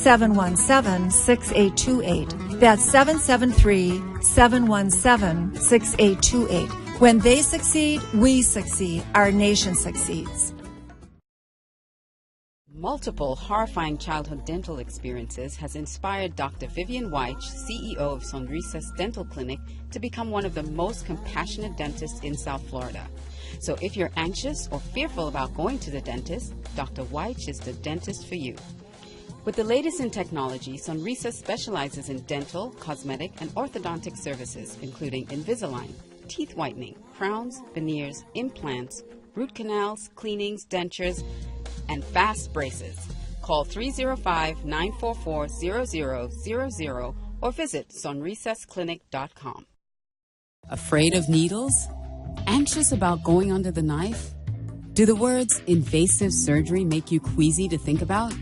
773-717-6828. That's 773-717-6828. When they succeed, we succeed. Our nation succeeds. Multiple horrifying childhood dental experiences has inspired Dr. Vivian Weich, CEO of Sonrisas Dental Clinic, to become one of the most compassionate dentists in South Florida. So if you're anxious or fearful about going to the dentist, Dr. Weich is the dentist for you. With the latest in technology, Sonrisas specializes in dental, cosmetic, and orthodontic services, including Invisalign, teeth whitening, crowns, veneers, implants, root canals, cleanings, dentures, and fast braces. Call 305-944-0000 or visit sonrisasclinic.com. Afraid of needles? Anxious about going under the knife? Do the words invasive surgery make you queasy to think about?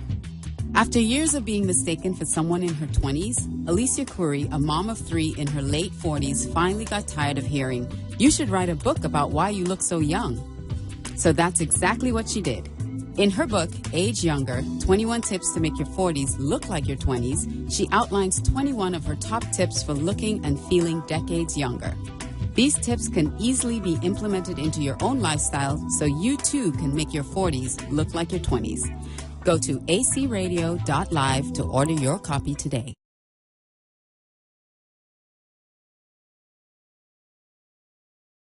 After years of being mistaken for someone in her 20s, Alicia Curry, a mom of 3 in her late 40s, finally got tired of hearing, "You should write a book about why you look so young." So that's exactly what she did. In her book, Age Younger, 21 Tips to Make Your 40s Look Like Your 20s, she outlines 21 of her top tips for looking and feeling decades younger. These tips can easily be implemented into your own lifestyle so you too can make your 40s look like your 20s. Go to acradio.live to order your copy today.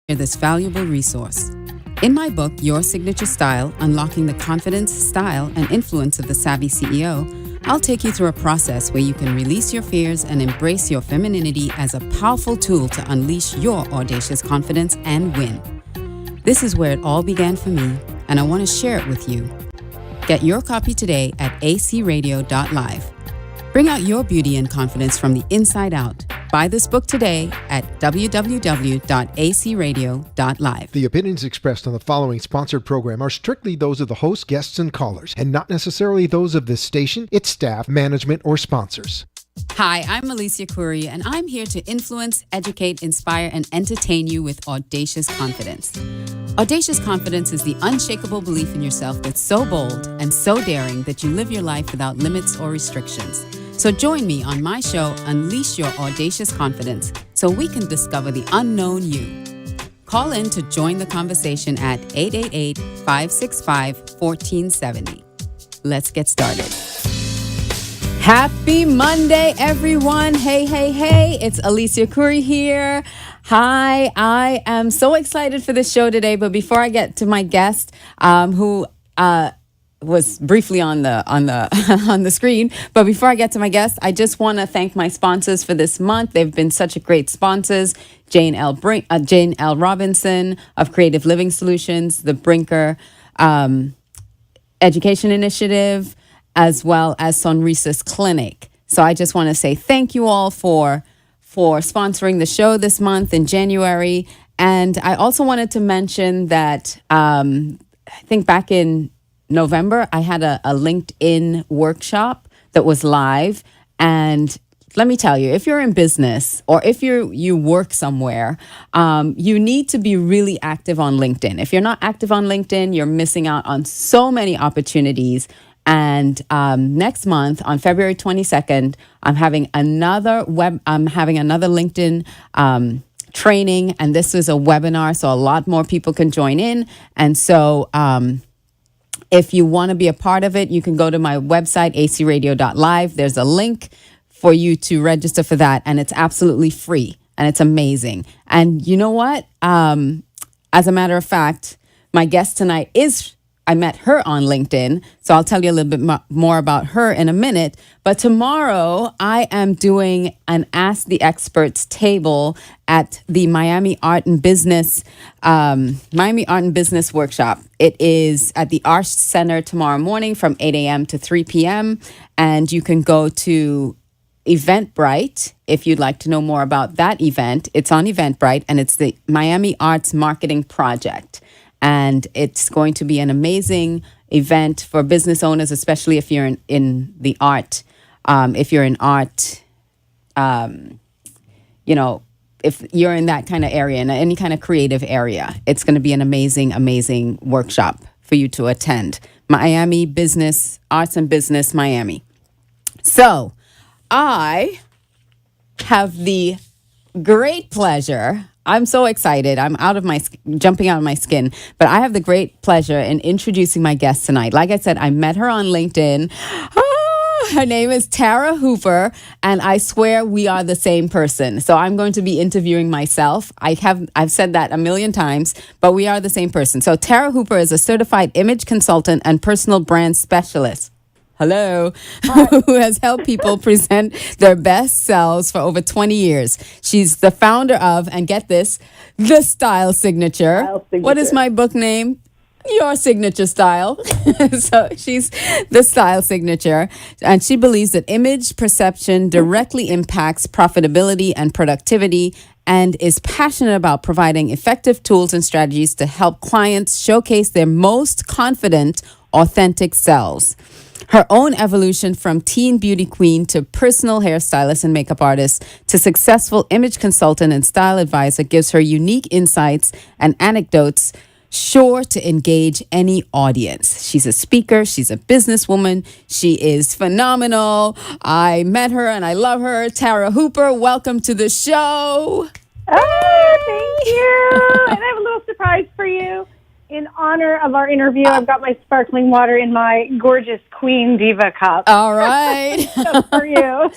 This valuable resource. In my book, Your Signature Style, Unlocking the Confidence, Style, and Influence of the Savvy CEO, I'll take you through a process where you can release your fears and embrace your femininity as a powerful tool to unleash your audacious confidence and win. This is where it all began for me, and I want to share it with you. Get your copy today at acradio.live. Bring out your beauty and confidence from the inside out. Buy this book today at www.acradio.live. The opinions expressed on the following sponsored program are strictly those of the host, guests, and callers, and not necessarily those of this station, its staff, management, or sponsors. Hi, I'm Alicia Curry, and I'm here to influence, educate, inspire, and entertain you with audacious confidence. Audacious confidence is the unshakable belief in yourself that's so bold and so daring that you live your life without limits or restrictions. So join me on my show, Unleash Your Audacious Confidence, so we can discover the unknown you. Call in to join the conversation at 888-565-1470. Let's get started. Happy Monday, everyone. Hey, hey, hey. It's Alicia Curry here. Hi, I am so excited for this show today, but before I get to my guest, who was briefly on the on the screen. But before I get to my guest, I just want to thank my sponsors for this month. They've been such a great sponsors. Jane L. Robinson of Creative Living Solutions, the Brinker Education Initiative, as well as Sonrisas Clinic. So I just want to say thank you all for sponsoring the show this month in January. And I also wanted to mention that I think back in November, I had a LinkedIn workshop that was live. And let me tell you, if you're in business or if you work somewhere, you need to be really active on LinkedIn. If you're not active on LinkedIn, you're missing out on so many opportunities. And next month, on February 22nd, I'm having another LinkedIn training, and this is a webinar, so a lot more people can join in. And so if you want to be a part of it, you can go to my website, acradio.live. There's a link for you to register for that, and it's absolutely free, and it's amazing. And you know what? As a matter of fact, my guest tonight I met her on LinkedIn, so I'll tell you a little bit more about her in a minute. But tomorrow, I am doing an Ask the Experts table at the Miami Art and Business Workshop. It is at the Arch Center tomorrow morning from 8 a.m. to 3 p.m. And you can go to Eventbrite if you'd like to know more about that event. It's on Eventbrite, and it's the Miami Arts Marketing Project. And it's going to be an amazing event for business owners, especially if you're in the art. If you're in art, if you're in that kind of area, in any kind of creative area, it's going to be an amazing, amazing workshop for you to attend. Miami Business, Arts and Business Miami. So I have the great pleasure. I'm so excited. I'm jumping out of my skin, but I have the great pleasure in introducing my guest tonight. Like I said, I met her on LinkedIn. Her name is Tara Hooper, and I swear we are the same person. So I'm going to be interviewing myself. I've said that a million times, but we are the same person. So Tara Hooper is a certified image consultant and personal brand specialist. Hello, who has helped people present their best selves for over 20 years. She's the founder of, and get this, The Style Signature. What is my book name? Your Signature Style. So she's The Style Signature, and she believes that image perception directly impacts profitability and productivity, and is passionate about providing effective tools and strategies to help clients showcase their most confident, authentic selves. Her own evolution from teen beauty queen to personal hairstylist and makeup artist to successful image consultant and style advisor gives her unique insights and anecdotes sure to engage any audience. She's a speaker. She's a businesswoman. She is phenomenal. I met her and I love her. Tara Hooper, welcome to the show. Oh, thank you. And I have a little surprise for you. In honor of our interview, I've got my sparkling water in my gorgeous Queen Diva cup. All right. Just for you.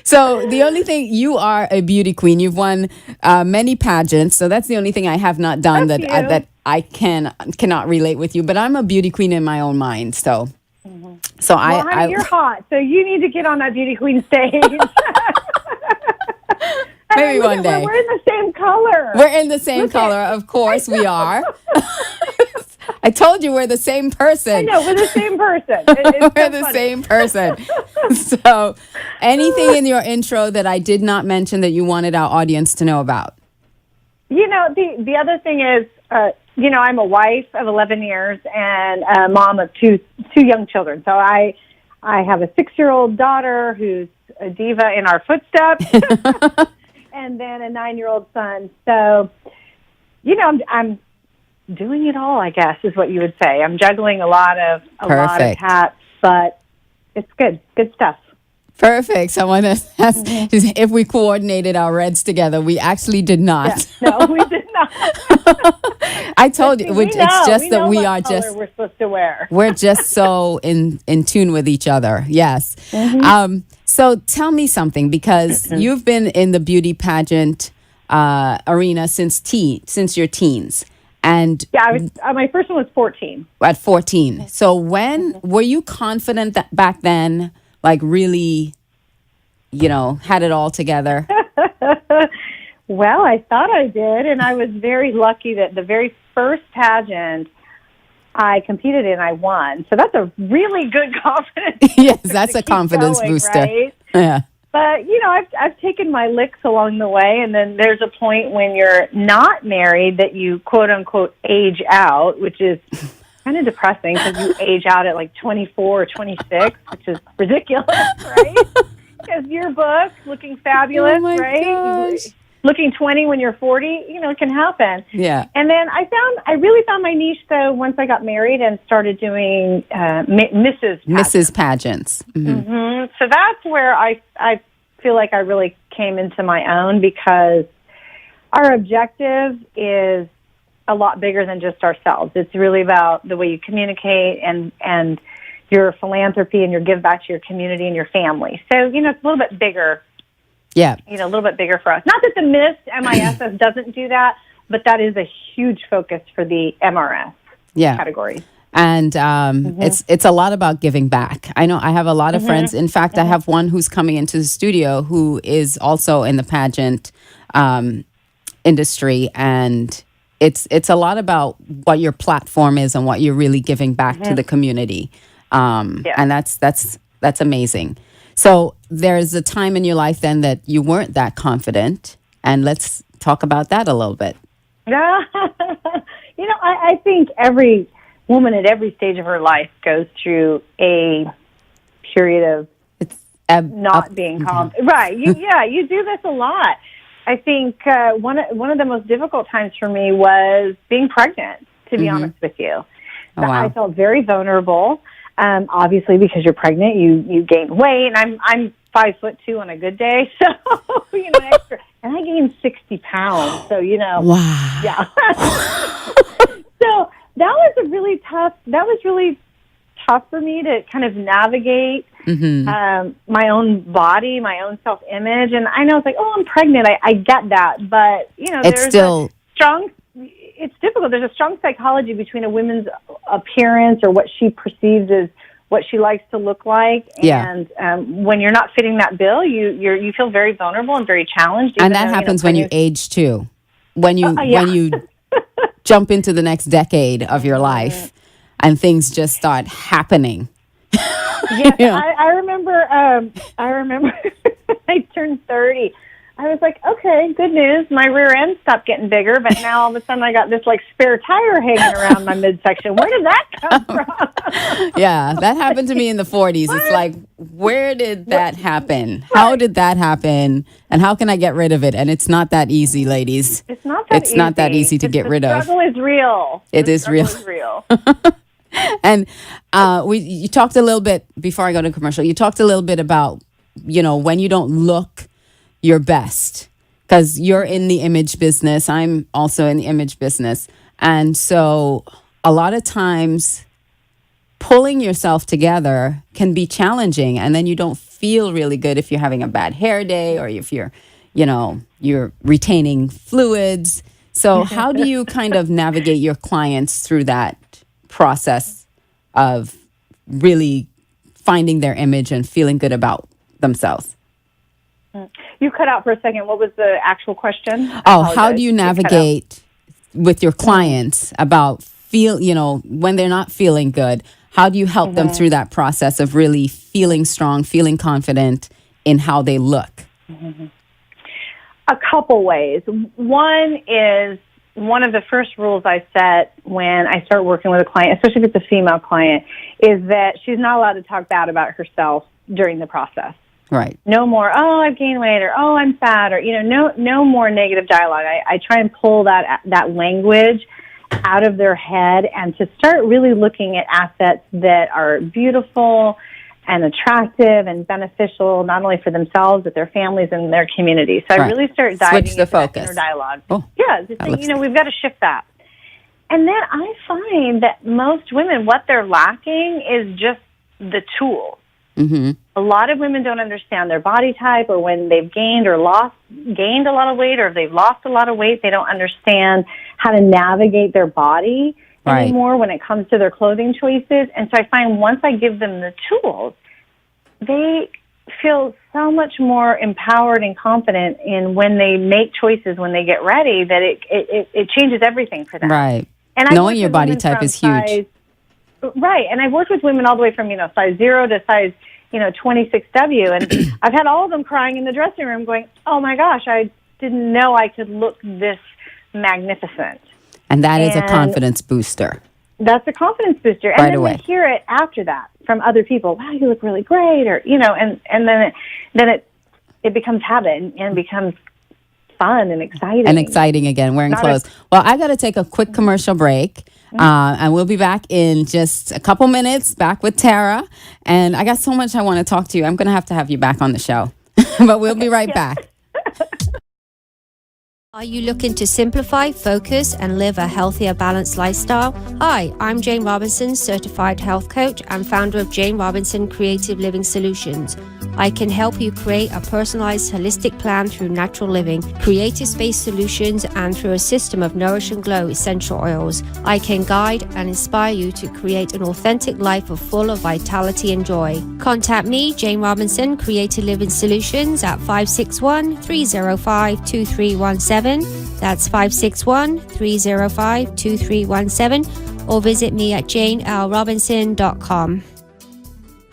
So the only thing, you are a beauty queen. You've won many pageants. So that's the only thing I have not done that I cannot relate with you. But I'm a beauty queen in my own mind. So, honey, you're hot. So you need to get on that beauty queen stage. Maybe one day. We're in the same color. We're in the same color. Of course we are. I told you we're the same person. I know, we're the same person. We're the same person. So anything in your intro that I did not mention that you wanted our audience to know about? You know, the other thing is, I'm a wife of 11 years and a mom of two young children. So I have a 6-year-old daughter who's a diva in our footsteps. And then a 9-year-old son. So, I'm doing it all, I guess, is what you would say. I'm juggling a lot of hats, but it's good stuff. Perfect. Someone asked if we coordinated our reds together. We actually did not. Yeah, no, we did not. I told you, it's just that we are just. We're supposed to wear. We're just so in tune with each other. Yes. Mm-hmm. So tell me something, because you've been in the beauty pageant arena since your teens. And yeah, my first one was 14. At 14. So when were you confident that back then, like really, had it all together? Well, I thought I did, and I was very lucky that the very first pageant I competed in, I won. So that's a really good confidence. Yes, that's a confidence booster. Right? Yeah. But, I've taken my licks along the way, and then there's a point when you're not married that you, quote unquote, age out, which is kind of depressing because you age out at like 24 or 26, which is ridiculous, right? Because your book, looking fabulous, right? Gosh. Looking 20 when you're 40, it can happen. Yeah. And then I really found my niche, though, once I got married and started doing Mrs. Pageants. Mm-hmm. Mm-hmm. So that's where I feel like I really came into my own, because our objective is a lot bigger than just ourselves. It's really about the way you communicate and your philanthropy and your give back to your community and your family. So, it's a little bit bigger. Yeah. A little bit bigger for us. Not that the MISS doesn't do that, but that is a huge focus for the MRS category. And it's a lot about giving back. I know I have a lot of friends. In fact, I have one who's coming into the studio who is also in the pageant industry, and it's a lot about what your platform is and what you're really giving back to the community. And that's amazing. So there's a time in your life then that you weren't that confident, and let's talk about that a little bit. I think every woman at every stage of her life goes through a period of not being confident. Right. You do this a lot. I think one of the most difficult times for me was being pregnant, to be honest with you. Oh, wow. I felt very vulnerable. Obviously, because you're pregnant, you gain weight, and I'm 5'2" on a good day, so extra. And I gained 60 pounds, so Wow. yeah. So that was really tough for me to kind of navigate my own body, my own self-image, and I know it's like, oh, I'm pregnant. I get that, but it's still it's difficult. There's a strong psychology between a woman's appearance or what she perceives as what she likes to look like, and when you're not fitting that bill, you feel very vulnerable and very challenged. And that happens when you age too. When you jump into the next decade of your life, and things just start happening. Yeah, I remember. I turned 30. I was like, okay, good news. My rear end stopped getting bigger, but now all of a sudden I got this like spare tire hanging around my midsection. Where did that come from? Yeah, that happened to me in the 40s. It's like, where did that happen? How did that happen? And how can I get rid of it? And it's not that easy, ladies. It's not that easy. It's not that easy to get rid of. The struggle is real. It is real. And you talked a little bit, before I go to commercial, you talked a little bit about, when you don't look your best, because you're in the image business. I'm also in the image business. And so a lot of times pulling yourself together can be challenging. And then you don't feel really good if you're having a bad hair day or if you're retaining fluids. So how do you kind of navigate your clients through that process of really finding their image and feeling good about themselves? You cut out for a second. What was the actual question? How do you navigate with your clients about when they're not feeling good? How do you help them through that process of really feeling strong, feeling confident in how they look? A couple ways. One is, one of the first rules I set when I start working with a client, especially if it's a female client, is that she's not allowed to talk bad about herself during the process. Right. No more, oh, I've gained weight, or oh, I'm fat, or no more negative dialogue. I try and pull that language out of their head and to start really looking at assets that are beautiful and attractive and beneficial, not only for themselves but their families and their community. So I really start diving into that inner dialogue. Oh, yeah, just saying, we've got to shift that. And then I find that most women, what they're lacking is just the tools. Mm-hmm. A lot of women don't understand their body type, or when they've gained a lot of weight, or if they've lost a lot of weight, they don't understand how to navigate their body anymore when it comes to their clothing choices. And so I find once I give them the tools, they feel so much more empowered and confident in when they make choices, when they get ready, that it changes everything for them. Right. And knowing your body type is huge. Right, and I've worked with women all the way from size 0 to size 26W, and I've had all of them crying in the dressing room, going, "Oh my gosh, I didn't know I could look this magnificent." And that is a confidence booster. That's a confidence booster, and then we hear it after that from other people. Wow, you look really great, or and then it becomes habit and becomes fun and exciting. And exciting again, wearing clothes. Well, I got to take a quick commercial break. And we'll be back in just a couple minutes, back with Tara. And I got so much I want to talk to you. I'm going to have you back on the show. But we'll be right back. Are you looking to simplify, focus, and live a healthier, balanced lifestyle? Hi, I'm Jane Robinson, certified health coach and founder of Jane Robinson Creative Living Solutions. I can help you create a personalized, holistic plan through natural living, creative space solutions, and through a system of Nourish and Glow essential oils. I can guide and inspire you to create an authentic life full of vitality and joy. Contact me, Jane Robinson Creative Living Solutions, at 561-305-2317. That's 561-305-2317, or visit me at janelrobinson.com.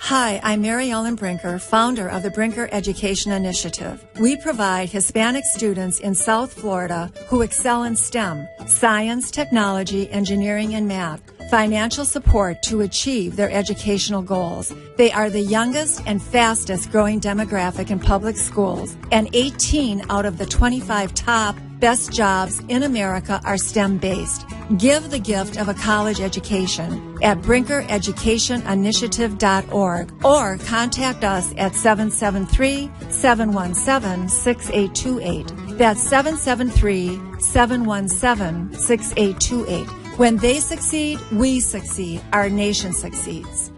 Hi, I'm Mary Ellen Brinker, founder of the Brinker Education Initiative. We provide Hispanic students in South Florida who excel in STEM, science, technology, engineering, and math, financial support to achieve their educational goals. They are the youngest and fastest growing demographic in public schools, and 18 out of the 25 top best jobs in America are STEM-based. Give the gift of a college education at brinkereducationinitiative.org or contact us at 773-717-6828. That's 773-717-6828. When they succeed, we succeed. Our nation succeeds.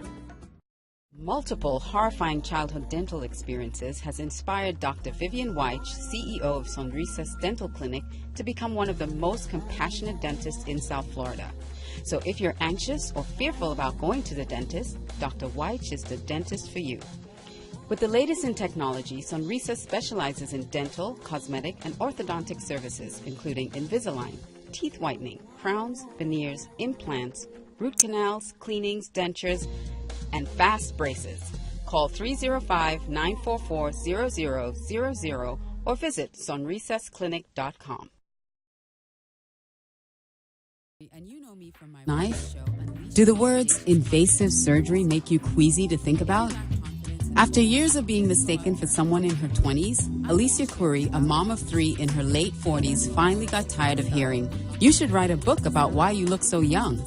Multiple horrifying childhood dental experiences has inspired Dr. Vivian Weich, CEO of Sonrisas Dental Clinic, to become one of the most compassionate dentists in South Florida. So if you're anxious or fearful about going to the dentist, Dr. Weich is the dentist for you. With the latest in technology, Sonrisas specializes in dental, cosmetic, and orthodontic services, including Invisalign, teeth whitening, crowns, veneers, implants, root canals, cleanings, dentures, and fast braces. Call 305-944-0000 or visit sonrisasclinic.com. And you know me from my life. Do the words invasive surgery make you queasy to think about? After years of being mistaken for someone in her 20s, Alicia Curry, a mom of 3 in her late 40s, finally got tired of hearing, "You should write a book about why you look so young."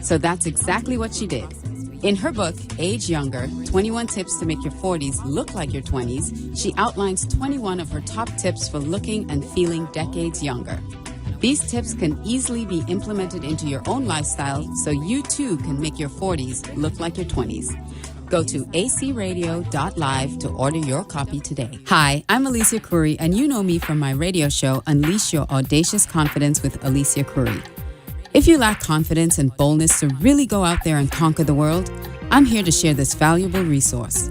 So that's exactly what she did. In her book, Age Younger, 21 Tips to Make Your 40s Look Like Your 20s, she outlines 21 of her top tips for looking and feeling decades younger. These tips can easily be implemented into your own lifestyle so you too can make your 40s look like your 20s. Go to acradio.live to order your copy today. Hi, I'm Alicia Curry, and you know me from my radio show, Unleash Your Audacious Confidence with Alicia Curry. If you lack confidence and boldness to really go out there and conquer the world, I'm here to share this valuable resource.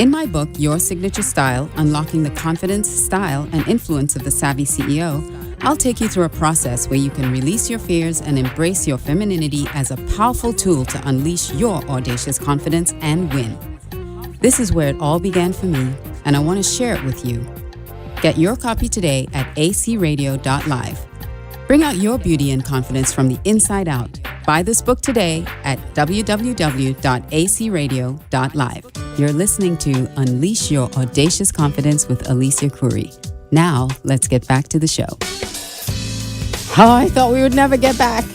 In my book, Your Signature Style, Unlocking the Confidence, Style, and Influence of the Savvy CEO, I'll take you through a process where you can release your fears and embrace your femininity as a powerful tool to unleash your audacious confidence and win. This is where it all began for me, and I want to share it with you. Get your copy today at acradio.live. Bring out your beauty and confidence from the inside out. Buy this book today at www.acradio.live. You're listening to Unleash Your Audacious Confidence with Alicia Curry. Now, let's get back to the show. Oh, I thought we would never get back.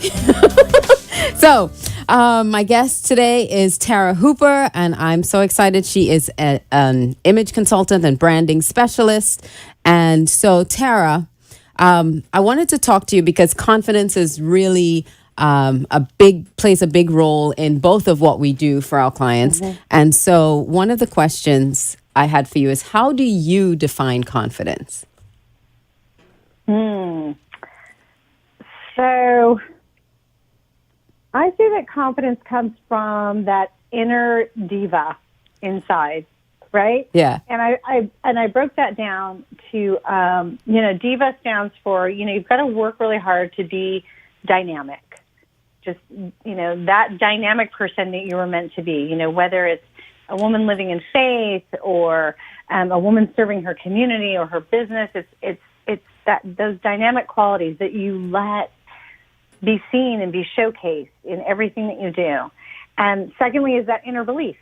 So, my guest today is Tara Hooper, and I'm so excited. She is an image consultant and branding specialist. And so, Tara, I wanted to talk to you because confidence is really plays a big role in both of what we do for our clients. Mm-hmm. And so one of the questions I had for you is, how do you define confidence? So I say that confidence comes from that inner diva inside. Right? Yeah. And I broke that down to, diva stands for, you've got to work really hard to be dynamic. Just, that dynamic person that you were meant to be, whether it's a woman living in faith or a woman serving her community or her business, it's that those dynamic qualities that you let be seen and be showcased in everything that you do. And secondly is that inner belief.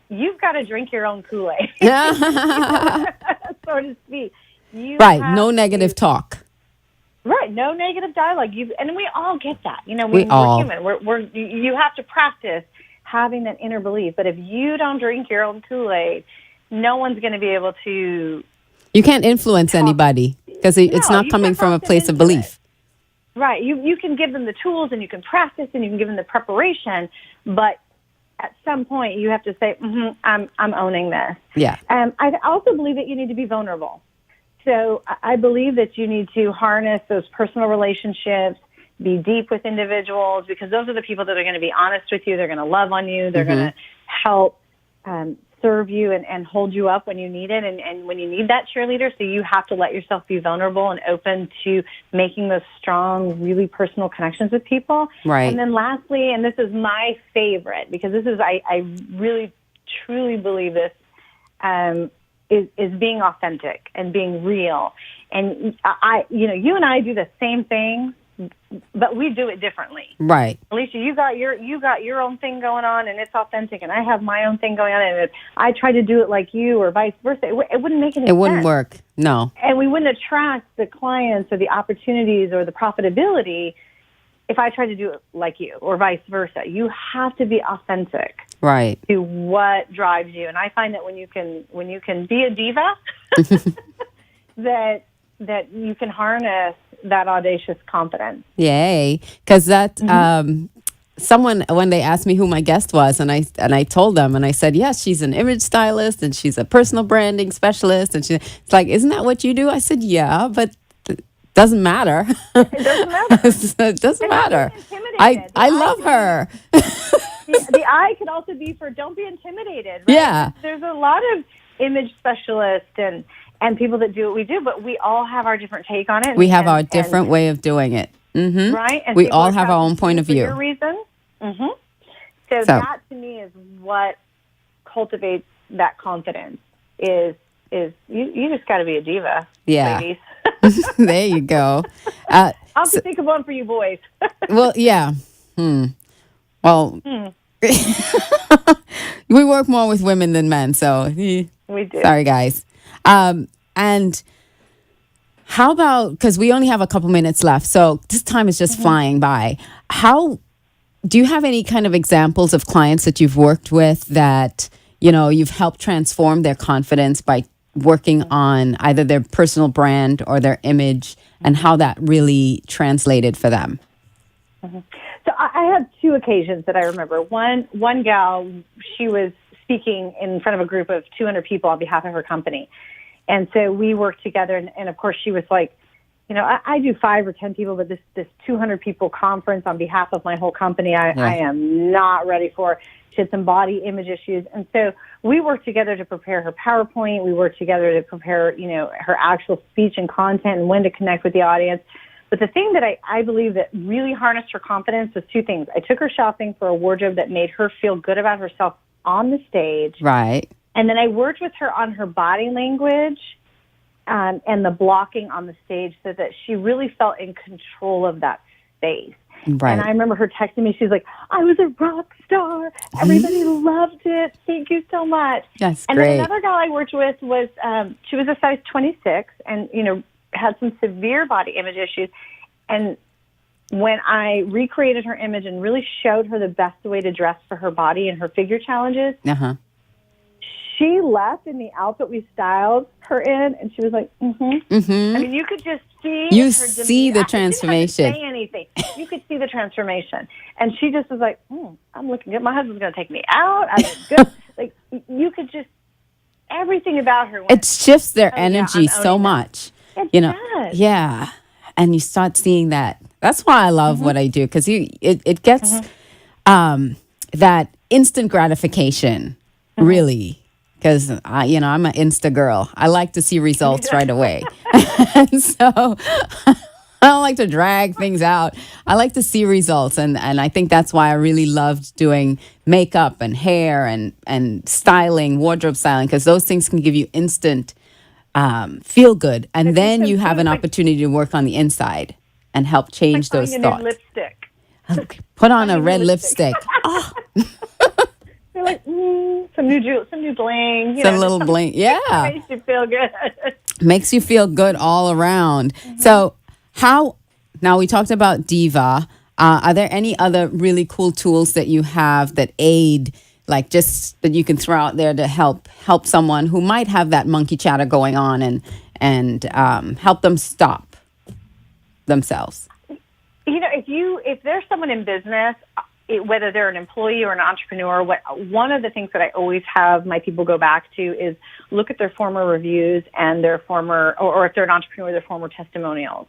You've got to drink your own Kool-Aid, so to speak. Right, no negative talk. Right, no negative dialogue. And we all get that. We're human. You have to practice having that inner belief. But if you don't drink your own Kool-Aid, no one's going to be able to. You can't influence anybody because it's not coming from a place of belief. Right. You can give them the tools and you can practice and you can give them the preparation, but at some point, you have to say, I'm owning this. Yeah. I also believe that you need to be vulnerable. So I believe that you need to harness those personal relationships, be deep with individuals, because those are the people that are going to be honest with you. They're going to love on you. They're going to help serve you and hold you up when you need it and when you need that cheerleader. So you have to let yourself be vulnerable and open to making those strong, really personal connections with people. Right. And then lastly, and this is my favorite, because this is, I really, truly believe this, is being authentic and being real. And you and I do the same thing, but we do it differently. Right. Alicia, you got your own thing going on, and it's authentic, and I have my own thing going on, and if I try to do it like you or vice versa, it wouldn't make any sense. It wouldn't work. No. And we wouldn't attract the clients or the opportunities or the profitability if I tried to do it like you or vice versa. You have to be authentic. Right. To what drives you. And I find that when you can be a diva, that you can harness that audacious confidence. Yay. Because that, someone, when they asked me who my guest was, and I told them, and I said, yes, she's an image stylist and she's a personal branding specialist. And it's like, isn't that what you do? I said, yeah, but it doesn't matter. It doesn't matter. It doesn't matter. I love her. The I could also be for don't be intimidated. Right? Yeah. There's a lot of image specialists and people that do what we do, but we all have our different take on it. We have our different way of doing it. Mm-hmm. Right? And we all have our own point of view. For your reason. Mm-hmm. So that to me is what cultivates that confidence is you just got to be a diva, ladies. There you go. I'll have to think of one for you boys. Well, yeah. Well, we work more with women than men, so we do. Sorry, guys. And how about, because we only have a couple minutes left, so this time is just flying by. Do you have any kind of examples of clients that you've worked with that, you've helped transform their confidence by working on either their personal brand or their image, and how that really translated for them? So I have two occasions that I remember. One gal, she was speaking in front of a group of 200 people on behalf of her company. And so we worked together, and of course she was like, I do 5 or 10 people, but this 200 people conference on behalf of my whole company, I am not ready for. She had some body image issues. And so we worked together to prepare her PowerPoint. We worked together to prepare, her actual speech and content and when to connect with the audience. But the thing that I believe that really harnessed her confidence was 2 things. I took her shopping for a wardrobe that made her feel good about herself on the stage. Right. And then I worked with her on her body language and the blocking on the stage so that she really felt in control of that space. Right. And I remember her texting me. She's like, I was a rock star. Everybody loved it. Thank you so much. That's and great. Then another gal I worked with was, she was a size 26 and, had some severe body image issues. And when I recreated her image and really showed her the best way to dress for her body and her figure challenges, she left in the outfit we styled her in, and she was like, I mean, you could just see you her see the transformation. She didn't have to say anything. You could see the transformation. And she just was like, I'm looking good. My husband's going to take me out. I look good. Like, you could just, everything about her. It shifts their energy so much. It does. Yeah. And you start seeing that. That's why I love what I do, because it gets that instant gratification, really. Because, I'm an Insta girl. I like to see results right away. And so I don't like to drag things out. I like to see results. And I think that's why I really loved doing makeup and hair and styling, wardrobe styling, because those things can give you instant feel good. And then you have an opportunity to work on the inside and help change those thoughts. Lipstick. Put on a red lipstick. Oh. They're like, some new bling. Some little bling. Yeah. Makes you feel good. Makes you feel good all around. So now we talked about Diva. Are there any other really cool tools that you have that aid, like just that you can throw out there to help someone who might have that monkey chatter going on and help them stop themselves? If there's someone in business, whether they're an employee or an entrepreneur, one of the things that I always have my people go back to is look at their former reviews and their former, or if they're an entrepreneur, their former testimonials.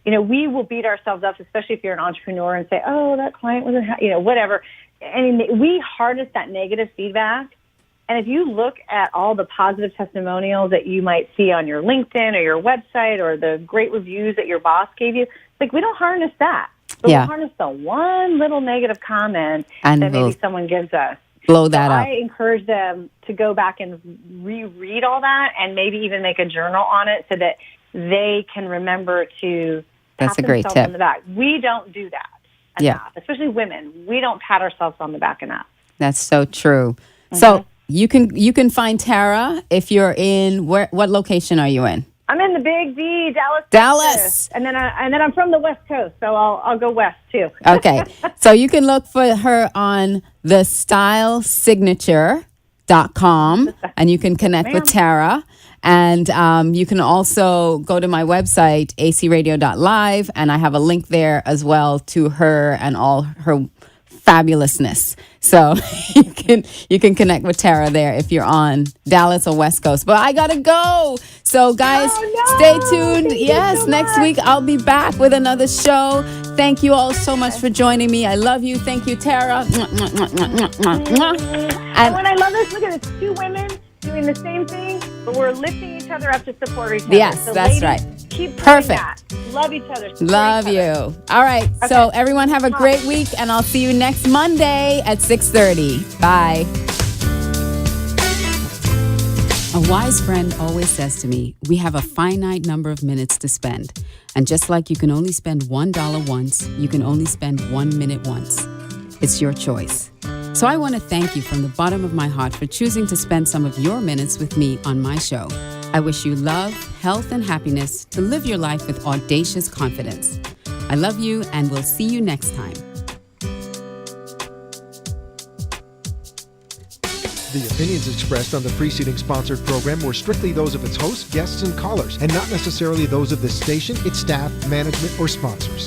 We will beat ourselves up, especially if you're an entrepreneur, and say, oh, that client wasn't, whatever. And we harness that negative feedback. And if you look at all the positive testimonials that you might see on your LinkedIn or your website or the great reviews that your boss gave you, we don't harness that. But we harness the one little negative comment that maybe someone gives us. Blow that up. I encourage them to go back and reread all that and maybe even make a journal on it so that they can remember to That's a great themselves tip. on the back. We don't do that enough, especially women. We don't pat ourselves on the back enough. That's so true. So you can find Tara if you're in what location are you in? I'm in the Big D, Dallas. Dallas. Texas. And then I'm from the West Coast, so I'll go west too. Okay. So you can look for her on thestylesignature.com and you can connect with Tara. And you can also go to my website, acradio.live, and I have a link there as well to her and all her fabulousness. So you can connect with Tara there if you're on Dallas or West Coast. But I gotta go. So guys, stay tuned. Yes, next week I'll be back with another show. Thank you all so much for joining me. I love you. Thank you, Tara. And what I love is, look at this, two women doing the same thing, but we're lifting each other up to support each other. Yes, so that's ladies, right. Keep Perfect. That. Love each other. Love you. All right. Okay. So everyone have a great week, and I'll see you next Monday at 6:30. Bye. A wise friend always says to me, we have a finite number of minutes to spend. And just like you can only spend $1 once, you can only spend 1 minute once. It's your choice. So I want to thank you from the bottom of my heart for choosing to spend some of your minutes with me on my show. I wish you love, health, and happiness to live your life with audacious confidence. I love you, and we'll see you next time. The opinions expressed on the preceding sponsored program were strictly those of its hosts, guests, and callers, and not necessarily those of this station, its staff, management, or sponsors.